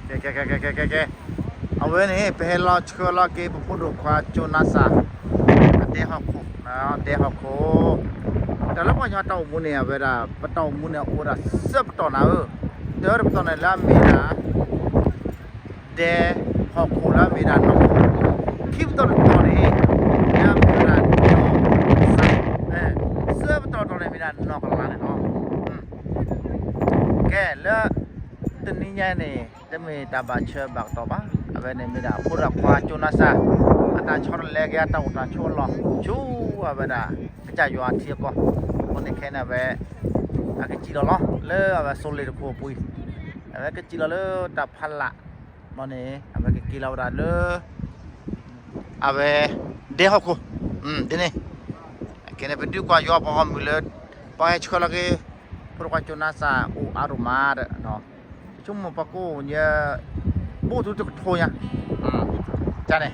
แกเอาไว้นี่ไปให้รอเชื่อรอเก็บพูดว่าโจนาซาเตะหักโคนะเตะหักโคแต่แล้วพอจะเต้ามุเนี่ยเวลาเต้ามุเนี่ยโอ้ระซับตอนน่ะเดี๋ยวตอนนั้นละมีนะเดหักโคละมีนะน้องคิดตอนนี้ยามเวลาซับตอนนี้มีนะน้องละเนาะแกแล้วตอนนี้เนี่ยจะมีตาบาเชื่อบักต่อบ้างเอาไว้ในมิดาพูดว่าโจนาซาอันนั้นชนเล็กยาตาอุตาชนหรอชูเอาไว้ด่าจะอยู่อาทิตย์ก็คนนี้แค่นั้นเว้ยอากิจิโร่เนาะเลิกเอาไว้โซลิดคู่ปุยเอาไว้กิจิโร่เลิกตับพันละมันนี่เอาไว้กิโลละเลิกเอาไว้เดี๋ยวคู่เดี๋ยวนี้แค่นี้เป็นดูกว่าอยู่พอมีเลยพอให้ช่วยละกี่พูดว่าโจนาซาอุอารุมาเนาะcuma paku nya bu tu tu thoya ja ne